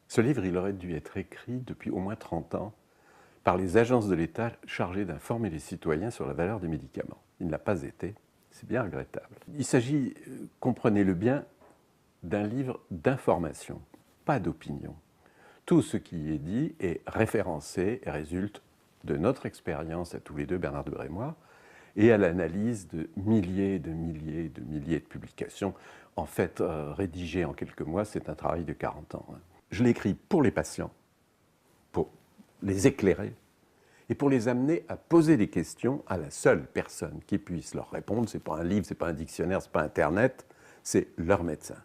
Ce livre, il aurait dû être écrit depuis au moins 30 ans par les agences de l'État chargées d'informer les citoyens sur la valeur des médicaments. Il ne l'a pas été, c'est bien regrettable. Il s'agit, comprenez-le bien, d'un livre d'information, pas d'opinion. Tout ce qui est dit est référencé et résulte de notre expérience à tous les deux, Bernard Debré et moi, et à l'analyse de milliers de publications. En fait, rédigé en quelques mois, c'est un travail de 40 ans. Je l'ai écrit pour les patients, pour les éclairer, et pour les amener à poser des questions à la seule personne qui puisse leur répondre. Ce n'est pas un livre, ce n'est pas un dictionnaire, ce n'est pas Internet, c'est leur médecin.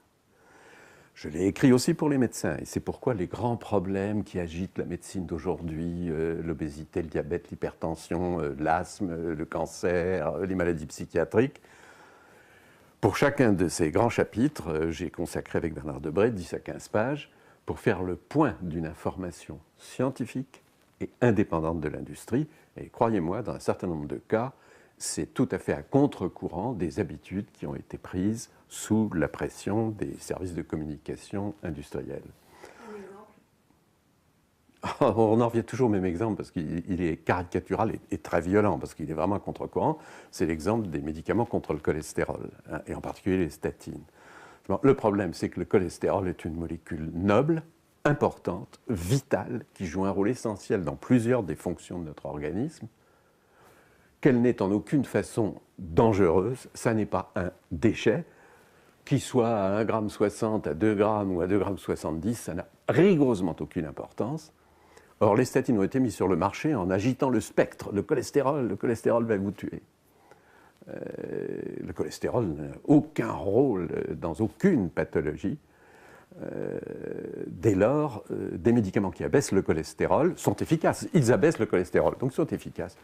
Je l'ai écrit aussi pour les médecins, et c'est pourquoi les grands problèmes qui agitent la médecine d'aujourd'hui, l'obésité, le diabète, l'hypertension, l'asthme, le cancer, les maladies psychiatriques, pour chacun de ces grands chapitres, j'ai consacré avec Bernard Debré 10 à 15 pages pour faire le point d'une information scientifique et indépendante de l'industrie. Et croyez-moi, dans un certain nombre de cas, c'est tout à fait à contre-courant des habitudes qui ont été prises sous la pression des services de communication industriels. Un exemple ? On en revient toujours au même exemple parce qu'il est caricatural et très violent, parce qu'il est vraiment à contre-courant. C'est l'exemple des médicaments contre le cholestérol, hein, et en particulier les statines. Bon, le problème, c'est que le cholestérol est une molécule noble, importante, vitale, qui joue un rôle essentiel dans plusieurs des fonctions de notre organisme, qu'elle n'est en aucune façon dangereuse. Ça n'est pas un déchet, qu'il soit à 1,60 g, à 2 g ou à 2,70 g, ça n'a rigoureusement aucune importance. Or, les statines ont été mises sur le marché en agitant le spectre. Le cholestérol va vous tuer. Le cholestérol n'a aucun rôle dans aucune pathologie. Dès lors, des médicaments qui abaissent le cholestérol sont efficaces. Ils abaissent le cholestérol, donc sont efficaces.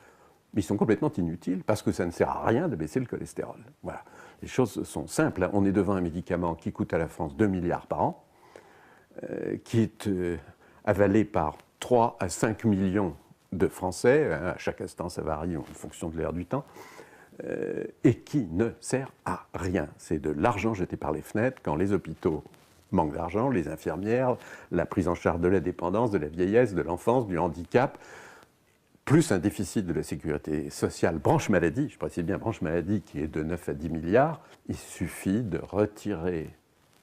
Mais ils sont complètement inutiles parce que ça ne sert à rien de baisser le cholestérol. Voilà. Les choses sont simples. On est devant un médicament qui coûte à la France 2 milliards par an, qui est avalé par 3 à 5 millions de Français. À chaque instant, ça varie en fonction de l'ère du temps. Et qui ne sert à rien. C'est de l'argent jeté par les fenêtres quand les hôpitaux manquent d'argent, les infirmières, la prise en charge de la dépendance, de la vieillesse, de l'enfance, du handicap, plus un déficit de la sécurité sociale, branche maladie, je précise bien branche maladie qui est de 9 à 10 milliards, il suffit de retirer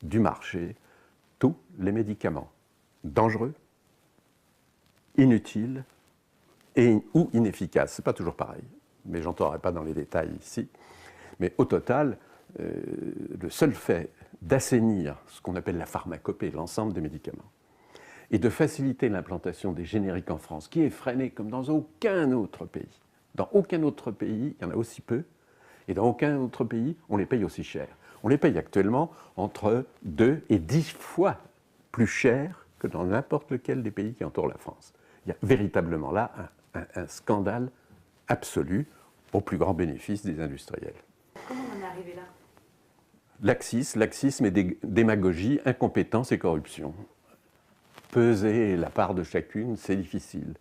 du marché tous les médicaments dangereux, inutiles ou inefficaces. Ce n'est pas toujours pareil, mais je n'entrerai pas dans les détails ici. Mais au total, le seul fait d'assainir ce qu'on appelle la pharmacopée, l'ensemble des médicaments, et de faciliter l'implantation des génériques en France, qui est freinée comme dans aucun autre pays. Dans aucun autre pays, il y en a aussi peu, et dans aucun autre pays, on les paye aussi cher. On les paye actuellement entre 2 et 10 fois plus cher que dans n'importe lequel des pays qui entourent la France. Il y a véritablement là un scandale absolu au plus grand bénéfice des industriels. Comment on en est arrivé là ? Laxisme et démagogie, incompétence et corruption. Peser la part de chacune, c'est difficile.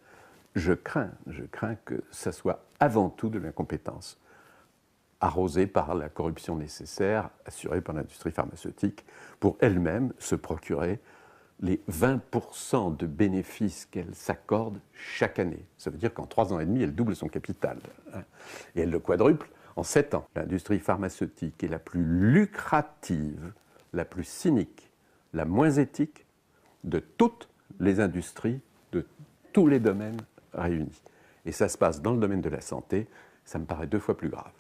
Je crains que ça soit avant tout de l'incompétence, arrosée par la corruption nécessaire, assurée par l'industrie pharmaceutique, pour elle-même se procurer les 20% de bénéfices qu'elle s'accorde chaque année. Ça veut dire qu'en 3 ans et demi, elle double son capital. Et elle le quadruple en 7 ans. L'industrie pharmaceutique est la plus lucrative, la plus cynique, la moins éthique de toutes les industries, de tous les domaines réunis. Et ça se passe dans le domaine de la santé, ça me paraît 2 fois plus grave.